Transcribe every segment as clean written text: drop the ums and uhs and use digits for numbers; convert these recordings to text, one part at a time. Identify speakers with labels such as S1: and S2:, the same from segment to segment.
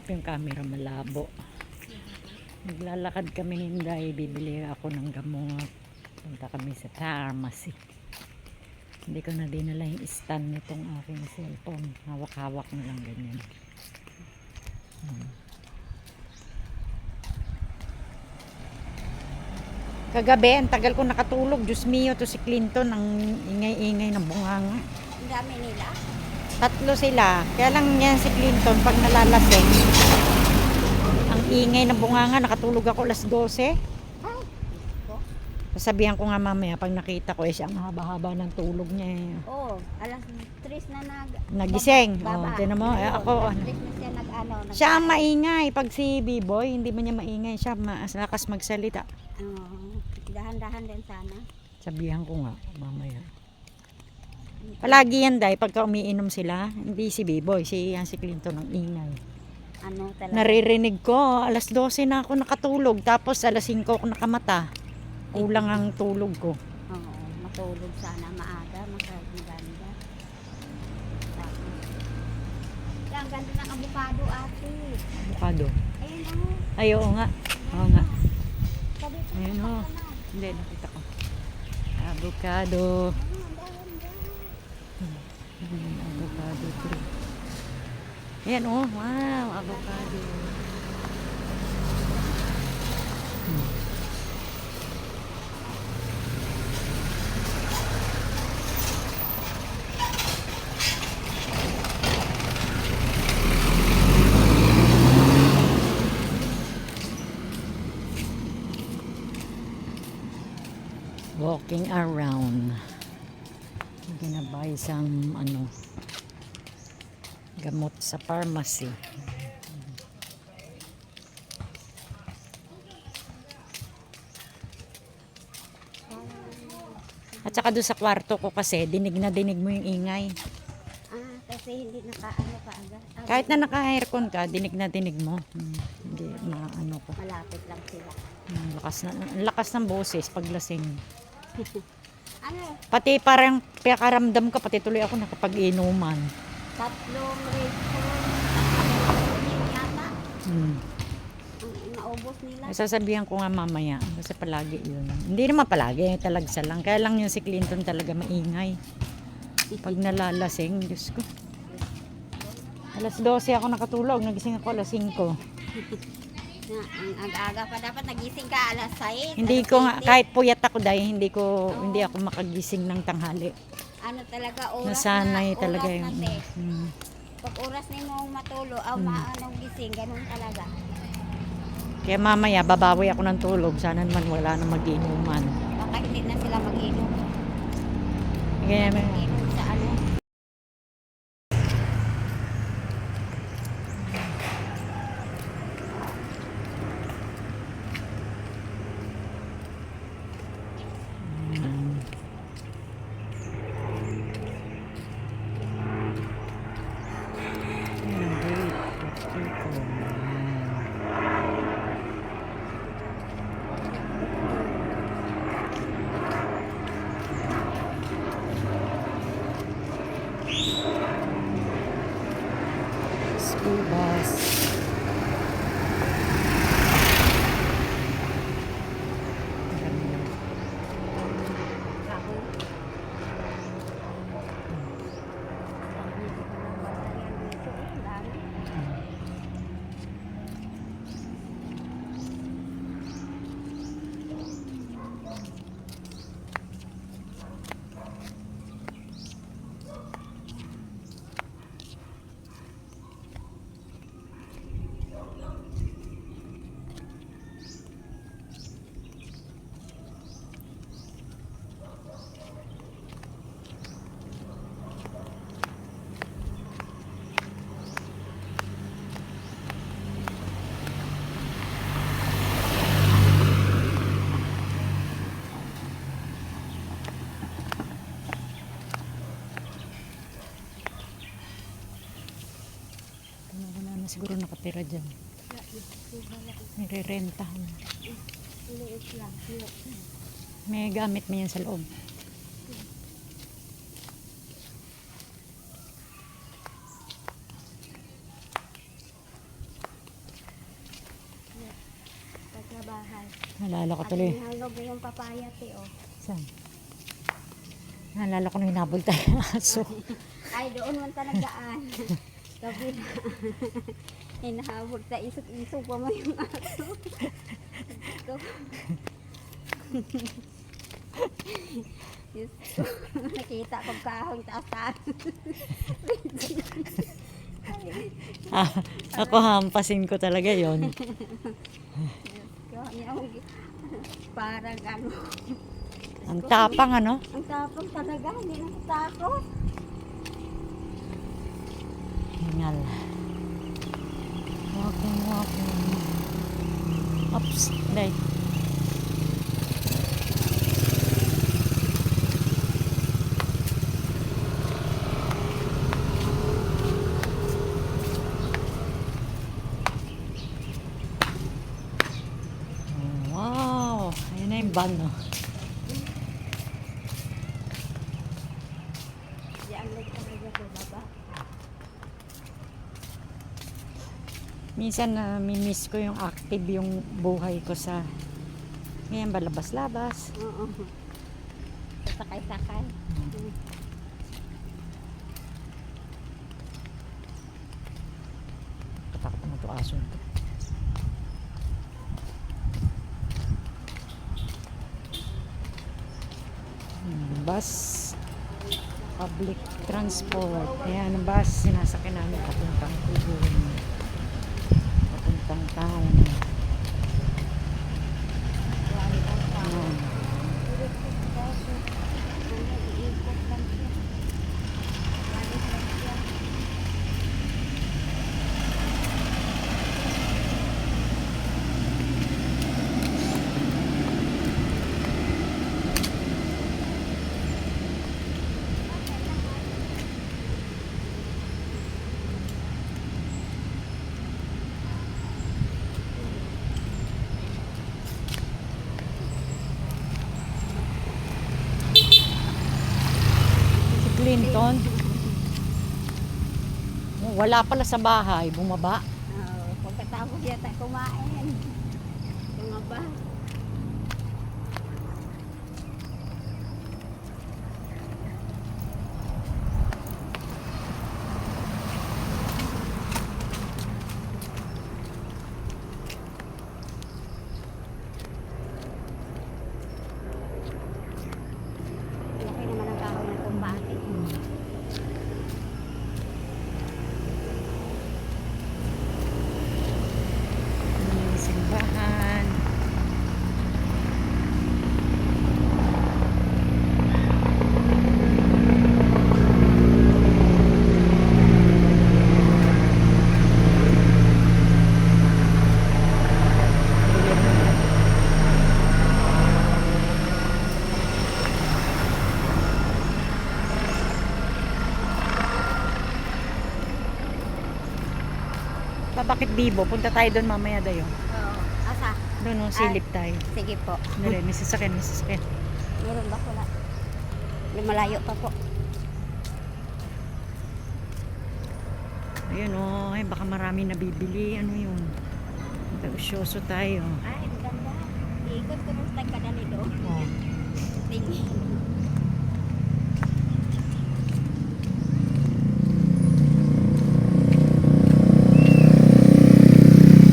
S1: yung camera, malabo. Naglalakad kami ni Inday, bibili ako ng gamot. Punta kami sa pharmacy. Hindi ko na dinala yung stand nitong aking cellphone. Hawak-hawak na lang ganyan. Kagabi, ang tagal ko nakatulog. Diyos mio, to si Clinton, ang ingay-ingay ng bunganga.
S2: Ang dami nila.
S1: 3 sila. Kaya lang yan si Clinton, pag nalalasing, ang ingay ng bunganga, nakatulog ako alas 12.
S2: Ay, ko.
S1: Sabihan ko nga mamaya, pag nakita ko, siya ang haba-haba ng tulog niya.
S2: Oh, alas 3 na
S1: Nagising.
S2: baba.
S1: Tinan mo, ako,
S2: Alas 3 na siya
S1: siya ang maingay. Pag si B-boy, hindi man niya maingay. Siya lakas magsalita.
S2: Dahan-dahan din sana.
S1: Sabihan ko nga, mamaya. Palagi yan, Day, pagka umiinom sila, hindi si B-boy, si Clinton ang ingay.
S2: Ano talaga?
S1: Naririnig ko, alas 12 na ako nakatulog, tapos alas 5 ako nakamata. Kulang ang tulog ko.
S2: Oo, matulog sana maaga, makaganda. Tapos, ang ganda ng avocado, ate.
S1: Avocado.
S2: Ayun o.
S1: Ay, oo nga. Oo nga.
S2: Sabi ko,
S1: Ayun o. Hindi, nakita ko. Avocado. Avocado tree. Ayan o. Wow, avocado. Walking around. Ginabay isang gamot sa pharmacy. At saka doon sa kwarto ko kasi dinig na dinig mo yung ingay.
S2: Kasi hindi nakaano ka agad.
S1: Kahit na naka-aircon ka, dinig na dinig mo. Hindi maano ko.
S2: Malapit lang sila.
S1: Ang lakas ng boses pag lasing.
S2: Ano?
S1: Pati parang pakaramdam ka, pati tuloy ako nakapag-inuman.
S2: 3 rason. Yata. Ang naubos nila.
S1: Sasabihan ko nga mamaya, kasi palagi yun. Hindi naman palagi, talagsa lang. Kaya lang yung si Clinton talaga maingay. Pag nalalasing, Diyos ko. Alas 12 ako nakatulog, nagising ako alas 5.
S2: Ang aga-aga pa dapat nagising ka alas 6.
S1: Hindi ko nga, kahit puyat ako dahil hindi ako makagising ng tanghali.
S2: Ano talaga oras
S1: Nasanay
S2: na,
S1: talaga
S2: oras
S1: yung
S2: na pag oras na mo matulog, maanong gising, ganun talaga.
S1: Kaya mamaya babawi ako ng tulog, sana naman wala nang mag-inuman.
S2: Baka hindi na sila mag-inom.
S1: Kaya
S2: Mag-inom sa ano.
S1: school bus. Wala na siguro nakatira dyan. Nire-rentahan. May gamit mo yan sa loob.
S2: sa bahay.
S1: Naalala ko
S2: At
S1: tuloy.
S2: hinanog na yung papaya, te, oh.
S1: Saan? Naalala ko nung hinabol tayo ng aso.
S2: Ay, doon man talagaan. Kabila. Hinahabol sa isog-isog pa mo yung aso. Ito. Diyos ko. Nakita ko kahong taas-taas.
S1: Ah, ako hampasin ko talaga yon.
S2: Parang ano.
S1: Ang tapang ano?
S2: Ang tapang talaga. Hindi natatakot.
S1: Hingal. Walking, walking. Oops, day. Wow, ayun na yung van, no?
S2: Di ang leg talaga ko baba.
S1: Minsan na miss ko yung active yung buhay ko sa ngayon ba labas-labas.
S2: Oo. Sakay-sakay.
S1: Katakot naman ito aso nito. Bus, public transport. Ayan ang bus, sinasakyan namin papuntang Tugun, papuntang town. Ayan. Si Clinton, wala pala sa bahay, bumaba.
S2: Oo, pagkatapos yata kumain. Tumaba. Laki naman ang kahoy na tumbate.
S1: Yung simbahan. Bakit Bibo? Punta tayo doon mamaya dayo.
S2: Oo. Asa?
S1: Doon, silip tayo.
S2: Sige po.
S1: Dali, may sasakyan, may sasakyan.
S2: Meron ba wala? Malayo pa po.
S1: Ayun oh, ay baka marami nabibili. Ano yun? Usyoso tayo.
S2: Ay, ang ganda. Iikot ko nung tagkadali doon.
S1: Oh.
S2: Tingin.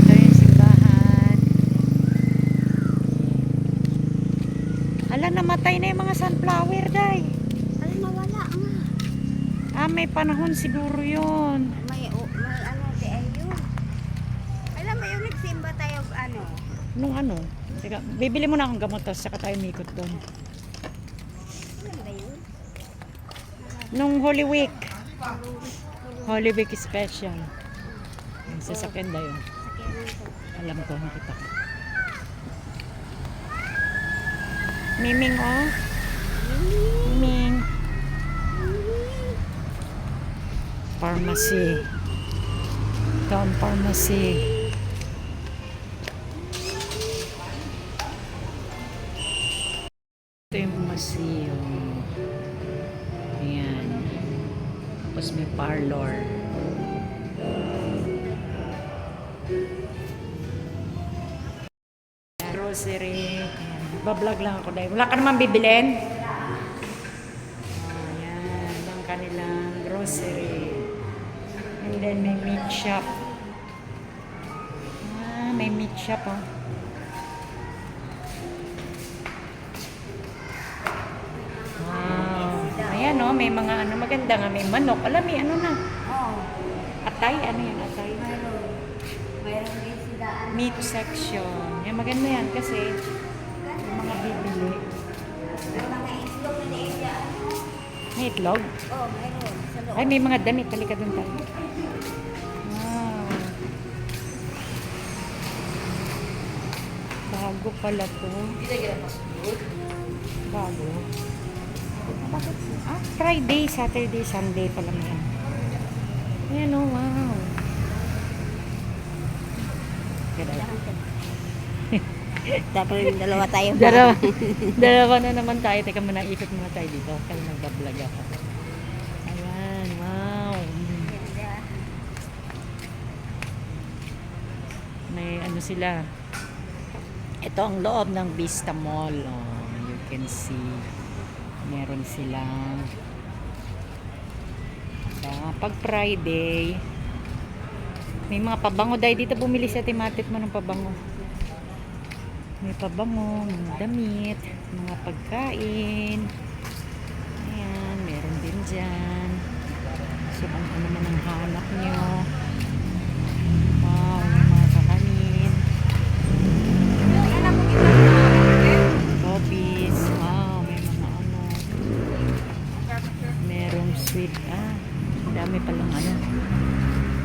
S1: Ito yung simbahan. Ala, namatay na yung mga sunflower, day.
S2: Ay, mawala nga.
S1: Ah, may panahon siguro yun.
S2: May ano, di ayun. Alam mo yung nagsimba tayo, ano?
S1: Nung ano? Teka, bibili mo na akong gamot tapos saka tayo mikot doon.
S2: Ano ba yun?
S1: Nung Holy Week. Holy Week special. Yung sasakyan dayo.
S2: Sakyanan ko.
S1: Alam ko, nakita ko. Miming, oh. Miming. Pharmacy. Town pharmacy. Ito yung museum. Ayan. Tapos may parlor. grocery. Ayan, bablog lang ako dahil wala ka naman bibilin. Ayan, ang kanilang grocery. And then may meat shop. May meat shop oh. Wow. Ayan oh, may mga ano maganda nga, may manok. Alam, may ano na.
S2: Oh,
S1: Atay, ano yan, atay?
S2: mayroon. Mayroon din sila.
S1: Meat section. Yan, maganda yan kasi yung mga bibili.
S2: May mga itlog na nila.
S1: May itlog?
S2: Oh, mayroon. Sa loob.
S1: Ay, may mga damit. Halika doon tayo. Wow. Bago pala to. Bago. Friday, Saturday, Sunday pala may yan. Ayan o, wow. Ganda.
S2: Tapos yung dalawa tayo.
S1: Dalawa na naman tayo. Teka muna, ikot muna tayo dito. Kaya nagbablog ako. Ayan, wow. May ano sila. Ito ang loob ng Vista Mall. Oh, you can see. Meron silang pag Friday may mga pabango dahil dito bumili sa Timatit mo ng pabango. May pabango, mga damit, mga pagkain. Ayan, meron din dyan. So, ano naman ang hanap nyo. Wow, may mga kakanin. Copies. Wow, may mga ano. Merong sweet. Dami palang ano.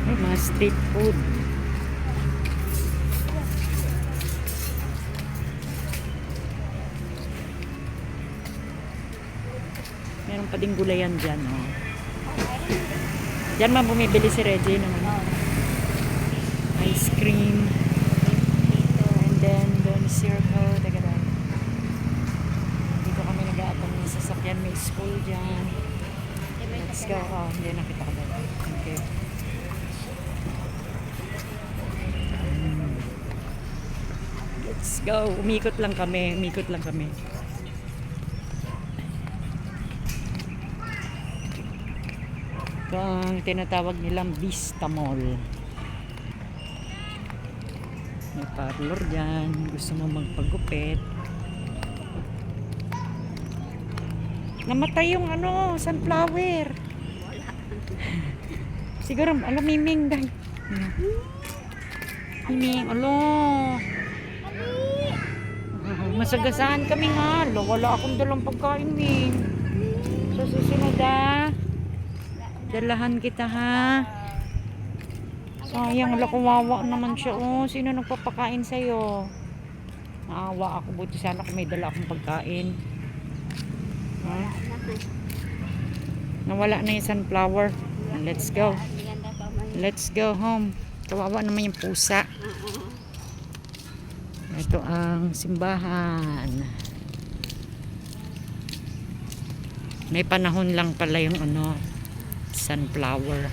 S1: May mga street food. Meron pa ding gulayan dyan, oh. Diyan man bumibili si Reggie ng ano, ice cream. And then, doon circle. Dito kami nag-aatong ng sasakyan. May school dyan. Let's go. Oh, hindi nakita ko doon. Okay. Let's go. Umikot lang kami. Ito ang tinatawag nilang Vista Mall. May parlor dyan. Gusto mo magpagupit. Namatay yung ano, sunflower. Siguro, alam, Miming dahil. Miming, alo. Masagasaan kami nga. Wala akong dalang pagkain, Ming. Sa susunod dalahan kita ha. Sayang, kawawa naman siya. Oh, sino nagpapakain sa'yo? Naawa ako. Buti sana kung may dala akong pagkain. Huh? Nawala na yung sunflower. Let's go. Let's go home. Kawawa naman yung pusa. Ito ang simbahan. May panahon lang pala yung ano, sunflower.